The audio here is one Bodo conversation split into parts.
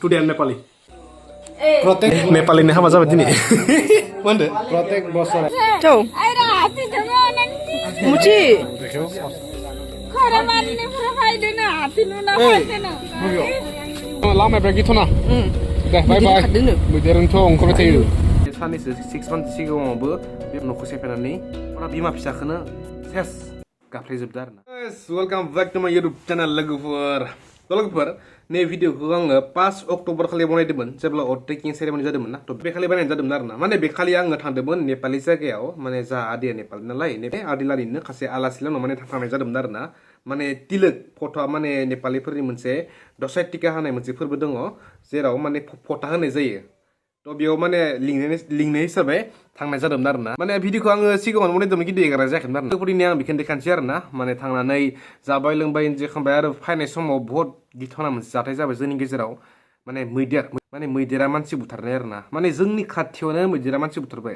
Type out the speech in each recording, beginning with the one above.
today I'm Nepali. Protek Nepali ini apa sahabat ini? Mana? Protek bosor. Tuh. Muci. Lama pergi tuh na. Dah bye bye. Modern tuh ongkor tayu. Sanis 6 months सिगाङावबो बे न'खौ सेफायनानै फरा बिमा फिसाखौनो सेस गाफ्लेजोबदों आरोना। वेलकाम बैक टु माय YouTube चैनल लोगोफोर नै भिडिअखौ आङो 5 अक्ट'बर खालि बनायदोंमोन जेब्ला अट टेकिं सेरेमनि जादोंमोन ना थ' बे खालि बानायनाय जादोंमोन आरोना माने बे खालि आङो थांदोंमोन नेपालि जायगायाव माने जा आदिया नेपालि नालाय बे आदिलारिनो खासे आलासिलानाव माने थांनाय जादोंमोन आरोना माने तिलक फटा माने नेपालिफोरनि मोनसे दसाइ टिका होनाय मोनसे फोरबो दङ जेराव माने फटा होनाय जायो थ' बेयाव माने लिंनाय हिसाबै थांनाय जादोंमोन आरोना माने भिडिअखौ आङो सिगाङावनो बनायदोंमोन खिन्थु एगारनाय जायाखैमोन आरोना लोगोफोरनि आं बेखौनो देखानोसै आरोना माने थांनानै जाबाय लोंबाय इन्जय खालामबाय आरो फैनाय समाव बहुत गिथावना मोनसे जाथाय जाबाय जोंनि गेजेराव माने मैदेरा मानसि बुथारनाय आरोना माने जोंनि खाथियावनो मैदेरा मानसि बुथारबाय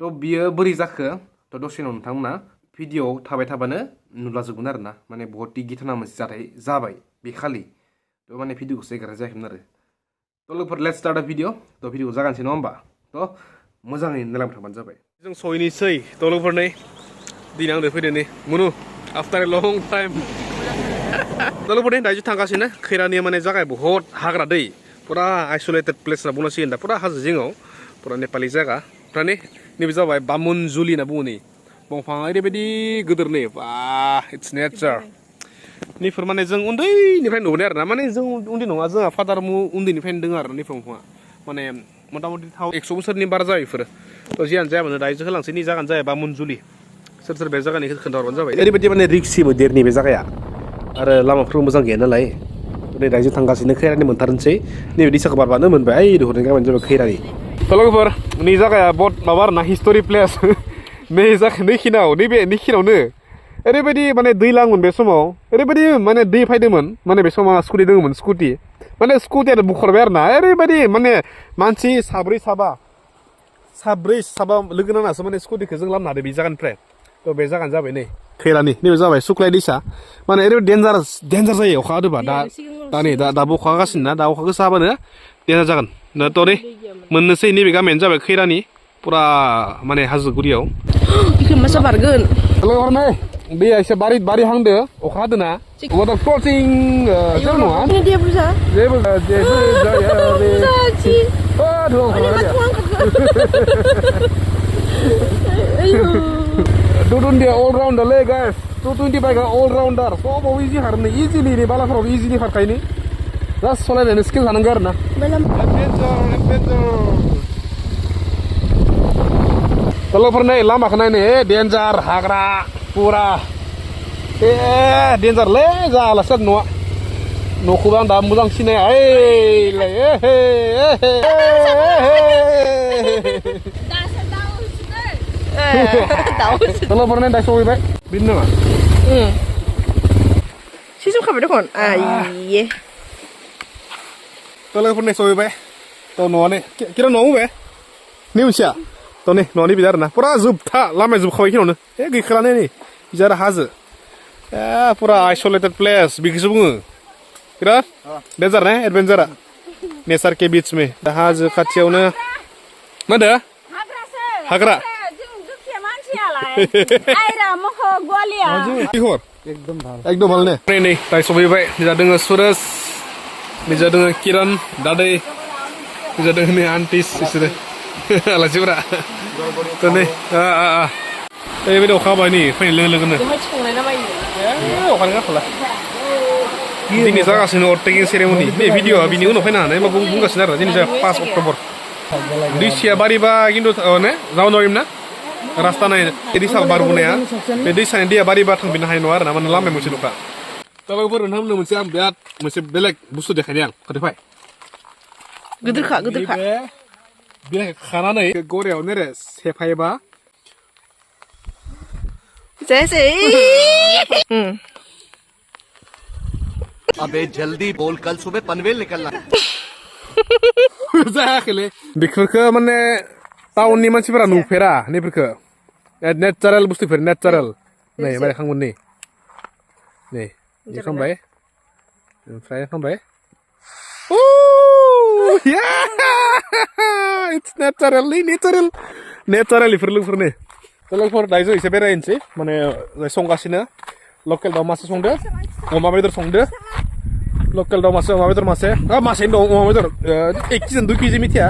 थ' बियो बोरै जाखो थ' दसे उनाव नोंथांमोना भिडिअआव थाबाय थाबानो नुलाजोबगोन आरोना माने बहुत गिथावना मोनसे जाथाय जाबाय बे खालि थ' माने भिडिअखौसो एगारनाय जायाखैमोन आरो थ' लोगोफोर लेट्स स्टार्ट दा भिडिअ थ' भिडिअखौ जागानोसै नङा होमबा थ' मोजाङै नायलांबाय थाबानो जाबाय जों सहैनोसै थ' लोगोफोर नै दिनै आंदो फैदो नै मुनु आफ्टार ए लं टाइम थ' लोगोफोर नै दायो थांगासिनो खैरानि माने जागाय बहुत हाग्रा दै पुरा आइसोलेटेड प्लेस होनना बुंनांसिगोन दा पुरा हाजो जिङाव पुरा नेपालि जायगा ओमफ्राय नैबे जाबाय बामुन जुलि होनना बुङो नै दंफाङा ओरैबायदि गिदिर नै बा इट्स नेचार निफोर माने जों उन्दैनिफ्राय नुबोनाय आरोना माने जों उन्दै नङा जोंहा फादार उन्दैनिफ्रायनो दङ आरो निफोर दंफाङा माने मथा मथि 100 बोसोरनि बारा जायो बेफोरो थ' जियानो जायामानो दायो होलांसै नि जागानो जाबाय बामुन जुलि सोर बे जायगानि खोन्थाहरबानो जाबाय ओरैबायदि माने रिक्सि मैदेरनि बे जायगाया आरो लामाफोर मोजां गैया नालाय नै दायो थांगासिनो खैरानि मोनथारनोसै नैबे दैसाखौ बारबानो मोनबाय ओइ हरनाय गामियानो जाबाय खैरानि थ' लोगोफोर नै जायगाया बहुत माबा आरोना हिस्ट'रि प्लेस नै जायगा नैखिनावनो ओरैबायदि माने दै लाङोमोन बे समाव ओरैबायदि माने दै फैदोंमोन माने बे समाव स्कुटि दङमोन स्कुटि माने स्कुटियानो बुखारबाय आरोना ओरैबायदि माने मानसि साब्रै साबा लोगो नांनासो माने स्कुटिखौ जों लांनो हादों बे जायगानिफ्राय थ' बे जायगानो जाबाय नै खैरानि नैबे जाबाय सुख्लाय दैसा माने ओरैबायदि डेन्जार जायो अखा हादोंबा दाबो अखा हागासिनो ना दा अखा गोसा हाबानो डेन्जार जागोन थ' नै मोननोसै नैबे गामियानो जाबाय खैरानि पुरा माने हाजो गुरियाव इखो मासा बारगोन लोगोफोर दैया एसे बारि हांदो अखा हादोना वाटार क्रसिं जेबो नङा जेबो जाया Dudundia all rounder le guys 220 bike all rounder सब इजि खारनो इजिलि नै बालाफोराव इजिलि खारखायनो जास्ट सलायनायनि स्किल थानांगौ आरोना लोगोफोर नै लामाखौ नायनो डेन्जार हाग्रा पुरा डेन्जारलै जालासो न'खौबो आं दा मोजां सिनाया लोगोफोर नै दा सहैबाय बिदिनो नामा सिजौ खाबाय दखन आइये थ' लोगोफोर नै सहैबाय थ' न'आनो किरा न'आव बे नै मोनसेया थ' नै न'नि बिदा आरोना पुरा जोबथा लामाया जोबखाबाय खिनावनो गैखालानो नै बिजा हाजो पुरा आइसोलेटेड प्लेस बेखौसो बुङो बिराद डेन्जार ने एडभेन्सारा नेचार के बीच में दा हाजो खाथियावनो मा होनदो हाग्रा एकदम भाल ने नै दाय सफैबाय निजा दोङो सुरेश निजा दोङो किरण दादै निजा दोङो नै आन्टिस बिसोरो आलासिफोरा थ' नै ओरैबायदि अखा हाबाय नै फैनाय लोगो लोगोनो अखानि गाखोला दिनै जागासिनो अट टेकिं सेरेमनि बे भिडिअआ बिनि उनाव फैनो हानाय मा बुंगासिनो आरो दिनै जाबाय 5 अक्ट'बर दैसाया बारिबा खिन्थु ने जावन नागिम ना रास्ता नाय दैसा बारबोनाया बे दैसानि दैया बारिबा थांफिननो हानाय नङा आरोना माने लामाया मोनसे दंखा दा लोगोफोर नोंथांमोननो मोनसे आं बिराद मोनसे बेलेग बुस्थु देखायनि आं खोथाफाय गिदिरखा बिलाइ खानानै गरायावनो आरो सेफायोबा अबे जल्दी बोल कल सुबह पनवेल निकलना जायाखैलै बेफोरखौ माने टाउननि मानसिफोरा नुफेरा नैफोरखौ नेचारेल बुस्थुफोर नेचारेल नै मारै खांगोन नै खालामबाय ओमफ्राय खालामबाय Yeah! It's natural इफोर लोगोफोरनि लोगोफोर दायो एसे बेरायनोसै माने संगासिनो लकेल दाउ मासे संदो अमा बेदर संदो लकेल दाउ मासे अमा बेदर मासे मासेनो दं अमा बेदर 1 केजि 2 केजि मिथिया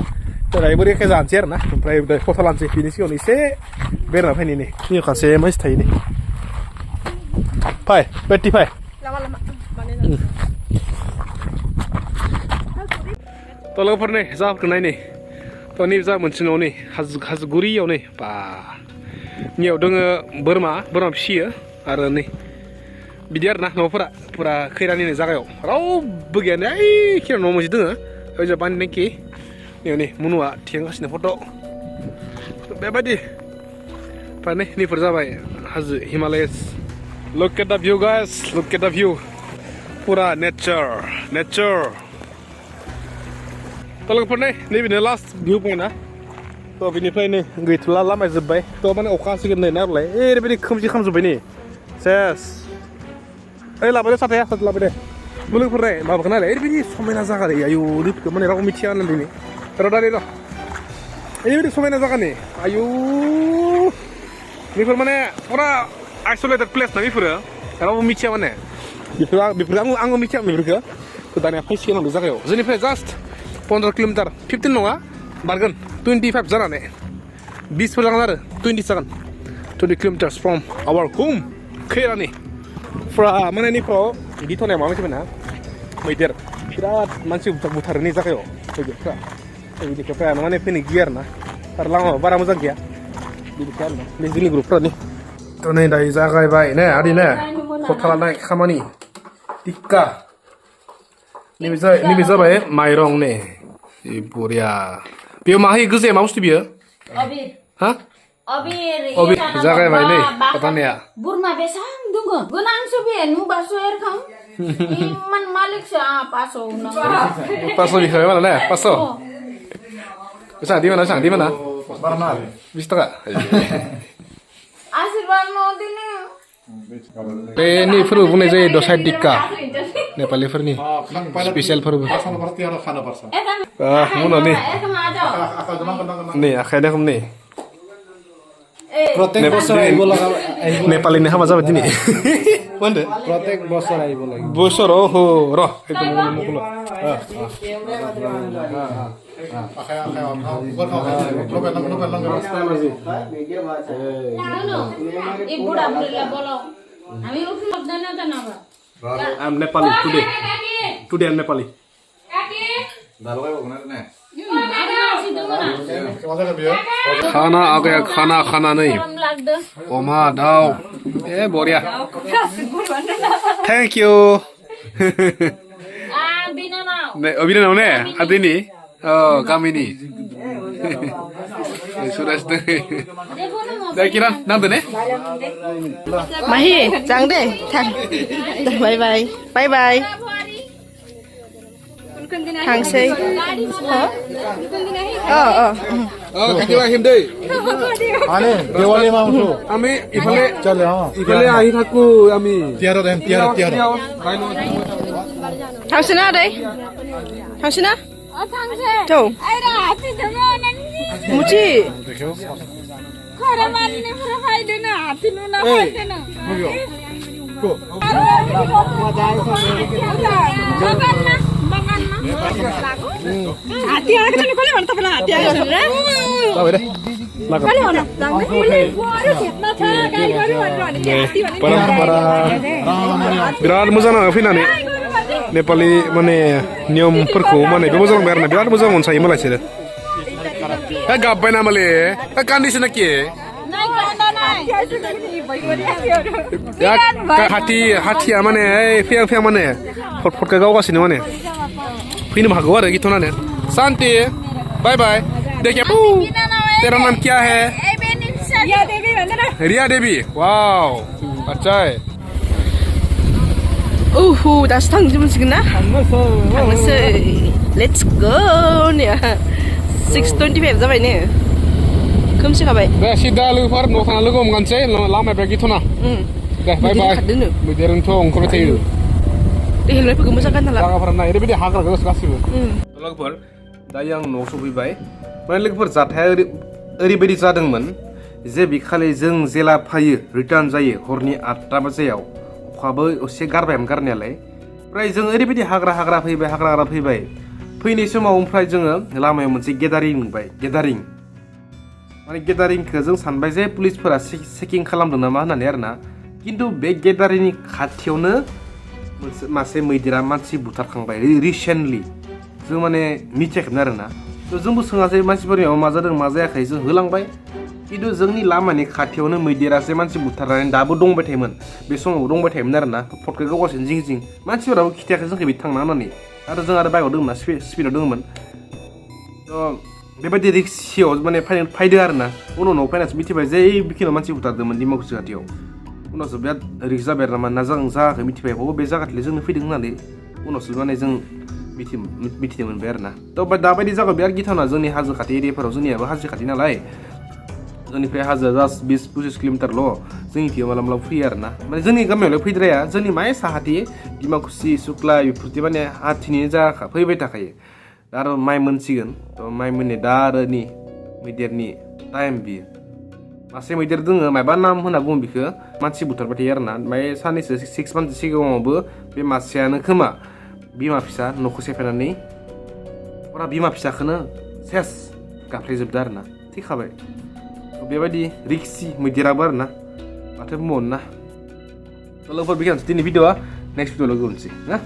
दायो बोरै एखे जानोसै आरो ना ओमफ्राय फट' लानोसै बिनि सिगाङाव एसे बेरायना फैनि नै खासे मानसि थायो नै फाय बेटि फाय थ' लोगोफोर नै जाफोरखौ नाय नै थ' नैबे जा मोनसे न' नै हाजो गुरियाव नै बा नियाव दोङो बोरमा फिसियो आरो नै बिदि आरो ना न'फोरा फुरा खैरानिनो जागायाव रावबो गैयानो ओइ खैरा न' मोनसे दोङो ओइ जा बान्दिनाखि नैयाव नै मुनुआ थिखांगासिनो फट' बेबायदि ओमफ्राय नै नैफोर जाबाय हाजो Himalayas look at the view guys look at the view pura nature थ' लोगोफोर नै नैबेनो लास्ट भिउ पइन्टआ थ' बिनिफ्राय नै गैथ'ला लामाया जोब्बाय थ' माने अखा हासिगोन नै नायलाय ओरैबायदि खोमसि खालामजोब्बाय नै सेस ओइ लाबोदो साथाया लाबोदो लोगोफोर नै माबाखौ नायलाय ओरैबायदि समायना जागा नै आयु दैफोरखौ माने रावबो मिथिया होननानै नै ओरैबायदि समायना जागा नै आयु बेफोर माने फुरा आइसोलेटेड प्लेस ना बेफोरो रावबो मिथिया माने बेफोर आंबो मिथियामोन बेफोरखौ दानिया फैसिगोन आं बे जागायाव जोंनिफ्राय जास्ट 15 किल'मिटार 15 नङा बारगोन 25 जानानै 20 जागोन आरो 20 जागोन 20 किल'मिटार्स फ्रम आवार होम खैरानि फुरा माने नैफ्राव बिदि थनाया माबा मोनसे ना मैदेर बिराद मानसि बुथारो नै जागायाव मैदेरफ्रा बिदिफ्रा माने फैनो गियो आरो ना आरो लामायाव बारा मोजां गैया बिदिखौ आरो ना बे जोंनि ग्रुपफ्रानि थ' नै दायो जागायबाय ने आदै ने खथा लानाय खामानि टिक्का नैबे जाबाय माइरं ने बरिया बेयाव मा होयो गोजाया मा बुस्थु बियो हा अबिर जागायबाय नै खथानिया बोरमा बेसां दङ गोनांसो बे नुबासो एरखां इमान मालिकसो 500 बिखाबाय माला ने 500 बेसां di mana 20 taka आशीर्वाद mau दिने ini फोरबो बुंनाय जायो दसाइ टिक्का नेपालीफोरनि स्पेसियेल फोरबो मुनो नै आखाइदा खम नै प्रत्येक बছर আহিব লগা नेपालीनि हाबा जाबाय दिनै কোনটো प्रत्येक বছৰ আহিব লাগিব বছৰ ओहो र एकदम Mukul I'm Nepali today I'm Nepali खाना आ गया खाना नहीं अमा दाउ ए बरिया थैंक यू बिनानाव ने आदैनि गामिनि सुरेश दे किरान नांदो ने माहि जां दे थां बाय बाय थांसै থাকিবা আহিম দেই আনে দেৱালী মাংস আমি ইফালে চলে আহি থাকো আমি তিয়াৰ थांसै ना आदै थांसै ना थौ मुचि खरा मान्ने पुरा फाइदैन हात्ती नुना फाइदैन हात्ती आएको छ नि कसले भन्छ तपाईँलाई हात्ती आएको छ र बिराद मोजां नाङो फैनानै नेपाली माने नियमफोरखौ माने बे मोजां आरोना बिराद मोजां मोनसायो मालाय बिसोरो गाबबाय नामाले कान्दिसो नाखि हाथिया माने फें माने फटका गावगासिनो माने फैनो हागौ आरो गिथ'नानो शांति बाय बाय देखिए तेरा नाम क्या है रिया देवी वाव अच्छा है ओहो दासो थांजोबसिगोन ना थांनोसै लेट्स गो ने 6:25 जाबाय ने खोमसिखाबाय दे सिदा लोगोफोर न'आव थांना लोगो हमगानोसै लामाया गिथ'ना दे बाय बाय मैदेरनोथ' ओंखारबाय थायो हेलमेटफोरखौ मोजां गानना ला जागाफोरा नाय ओरैबायदि हाग्रा गासिबो लोगोफोर दायो आं न'आव सफैबाय माने लोगोफोर जाथाया ओरैबायदि जादोंमोन जे बिखालि जों जेला फैयो रिटार्न जायो हरनि 8टा बाजियाव अखाबो एसे गारबायमोन गारनायालाय ओमफ्राय जों ओरैबायदि हाग्रा फैबाय फैनाय समाव ओमफ्राय जोङो लामायाव मोनसे गेदारिं नुबाय गेदारिं माने गेदारिंखौ जों सानबाय जे पुलिसफोरा चेकिं खालामदों नामा होननानै आरोना खिन्थु बे गेदारिंनि खाथियावनो मासे मैदेरा मानसि बुथारखांबाय रिसेन्टलि जों माने मिथियाखैमोन आरोना थ' जोंबो सोङासै मानसिफोरनियाव मा जादों मा जायाखै जों होलांबाय खिन्थु जोंनि लामानि खाथियावनो मैदेरासो मानसि बुथारनानै दाबो दंबाय थायोमोन बे समाव दंबाय थायोमोन आरोना फटखौ गावगासिनो जिं मानसिफोराबो खिथायाखै जोंखौ बिदि थांना होननानै आरो जों आरो बाइकआव दंमोन ना स्पिडआव दंमोन थ' बेबायदि रिक्सियाव माने फायदो आरोना उनाव न'आव फैनासो मिथिबाय जे बिखिनाव मानसि बुथारदोंमोन डिमाकुसि खाथियाव उनावसो बिराद रिक्स जाबाय आरो ना जायाखै मिथिबाय बे जायगाथिले जोंनो फैदों होननानै उनावसो माने जों मिथिनो मोनबाय आरोना थ' दाबायदि जायगायाव बिराद गिथावना जोंनि हाजो खाथि एरियाफोराव जोंनियाबो हाजो खाथि नालाय जोंनिफ्राय हाजोआ जास्ट 20-25 किल'मिटारल' जोंनिथिं मालाबा फैयो आरोना माने जोंनि गामियावलाय फैद्राया जोंनि माय साहाथि डिमाकुसि सुक्ला बेफोरदि माने हाथिनि जायगा फैबाय थाखायो दा आरो माइ मोनसिगोन थ' माइ मोननाय दा आरो मैदेरनि टाइम बियो मासे मैदेर दोङो मायबा नाम होनना बुङो बिखौ मानसि बुथारबाय थायो आरोना ओमफ्राय साननैसो 6 मान्थ सिगाङावबो बे मासेयानो खोमा बिमा फिसा न'खौ सेफायनानै फुरा बिमा फिसाखौनो सेस गाफ्लेजोबदो आरोना थैखाबाय बेबायदि रिक्सि मैदेराबो आरोना माथो बुंबावनो ना लोगोफोर बेखिनियानोसै दिनै भिडिअ'आ नेक्स्ट भिडिअ' लोगो मोनसै ना